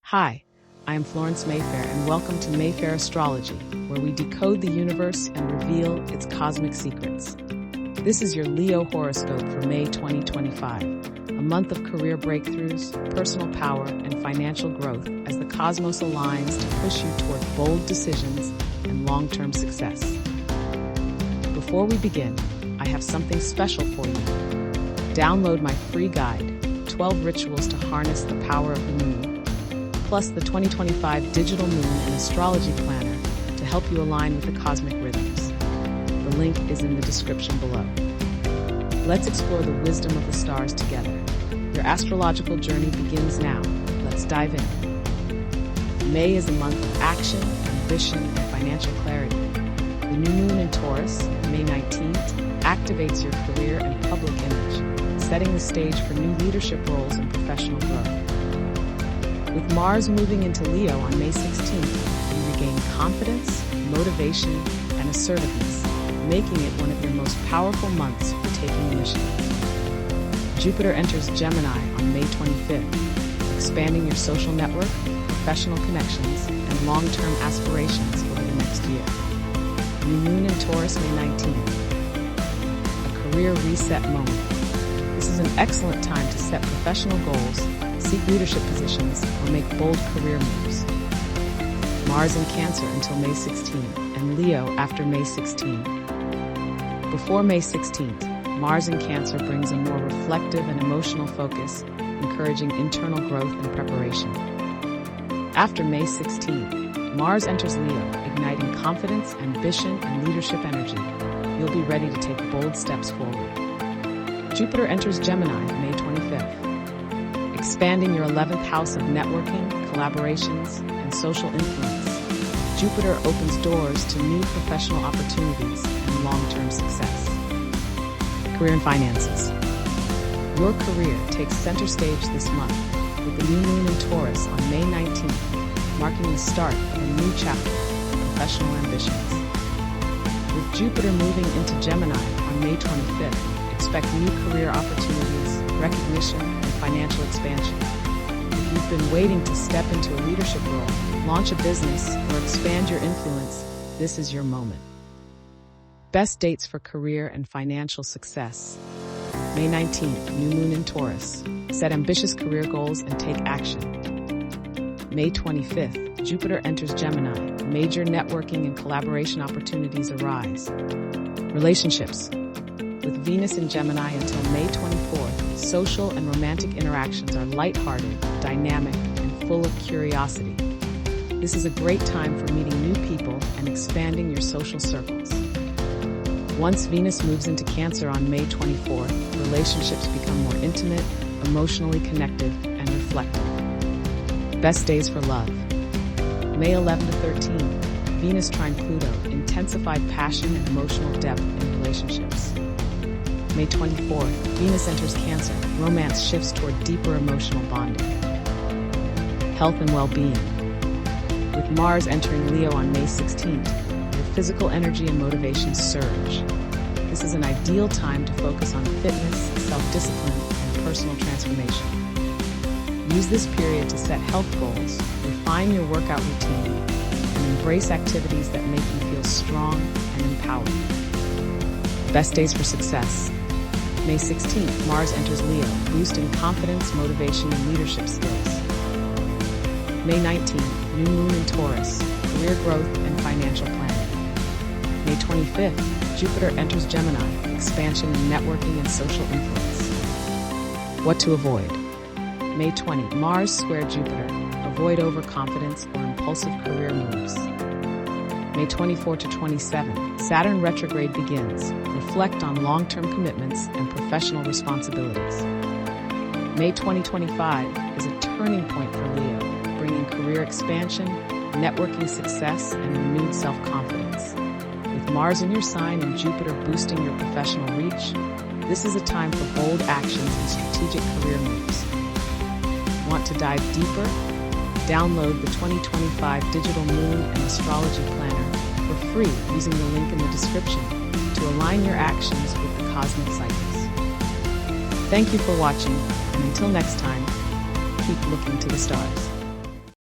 Hi, I am Florence Mayfair, and welcome to Mayfair Astrology, where we decode the universe and reveal its cosmic secrets. This is your Leo horoscope for May 2025, a month of career breakthroughs, personal power, and financial growth as the cosmos aligns to push you toward bold decisions and long-term success. Before we begin, I have something special for you. Download my free guide, 12 Rituals to Harness the Power of the Moon, plus the 2025 Digital Moon and Astrology Planner to help you align with the cosmic rhythms. The link is in the description below. Let's explore the wisdom of the stars together. Your astrological journey begins now. Let's dive in. May is a month of action, ambition, and financial clarity. The new moon in Taurus, May 19th, activates your career and public image, setting the stage for new leadership roles and professional growth. With Mars moving into Leo on May 16th, you regain confidence, motivation, and assertiveness, making it one of your most powerful months for taking initiative. Jupiter enters Gemini on May 25th, expanding your social network, professional connections, and long-term aspirations over the next year. New moon in Taurus, May 19th, a career reset moment. This is an excellent time to set professional goals, seek leadership positions, or make bold career moves. Mars in Cancer until May 16th, and Leo after May 16th. Before May 16th, Mars in Cancer brings a more reflective and emotional focus, encouraging internal growth and preparation. After May 16th, Mars enters Leo, igniting confidence, ambition, and leadership energy. You'll be ready to take bold steps forward. Jupiter enters Gemini May 25th, expanding your 11th house of networking, collaborations, and social influence. Jupiter opens doors to new professional opportunities and long-term success. Career and finances. Your career takes center stage this month, with the new moon in Taurus on May 19th, marking the start of a new chapter in professional ambitions. With Jupiter moving into Gemini on May 25th, expect new career opportunities, recognition, and financial expansion. If you've been waiting to step into a leadership role, launch a business, or expand your influence, this is your moment. Best dates for career and financial success. May 19th, new moon in Taurus. Set ambitious career goals and take action. May 25th, Jupiter enters Gemini. Major networking and collaboration opportunities arise. Relationships. With Venus in Gemini until May 24th, social and romantic interactions are lighthearted, dynamic, and full of curiosity. This is a great time for meeting new people and expanding your social circles. Once Venus moves into Cancer on May 24th, relationships become more intimate, emotionally connected, and reflective. Best days for love. May 11 to 13, Venus trine Pluto, intensified passion and emotional depth in relationships. May 24th, Venus enters Cancer. Romance shifts toward deeper emotional bonding. Health and well-being. With Mars entering Leo on May 16th, your physical energy and motivation surge. This is an ideal time to focus on fitness, self-discipline, and personal transformation. Use this period to set health goals, refine your workout routine, and embrace activities that make you feel strong and empowered. Best days for success. May 16th, Mars enters Leo, boosting confidence, motivation, and leadership skills. May 19th, new moon in Taurus, career growth and financial planning. May 25th, Jupiter enters Gemini, expansion in networking and social influence. What to avoid? May 20, Mars square Jupiter, avoid overconfidence or impulsive career moves. May 24 to 27, Saturn retrograde begins. Reflect on long-term commitments and professional responsibilities. May 2025 is a turning point for Leo, bringing career expansion, networking success, and renewed self-confidence. With Mars in your sign and Jupiter boosting your professional reach, this is a time for bold actions and strategic career moves. Want to dive deeper? Download the 2025 Digital Moon and Astrology Planner for free using the link in the description to align your actions with the cosmic cycles. Thank you for watching, and until next time, keep looking to the stars.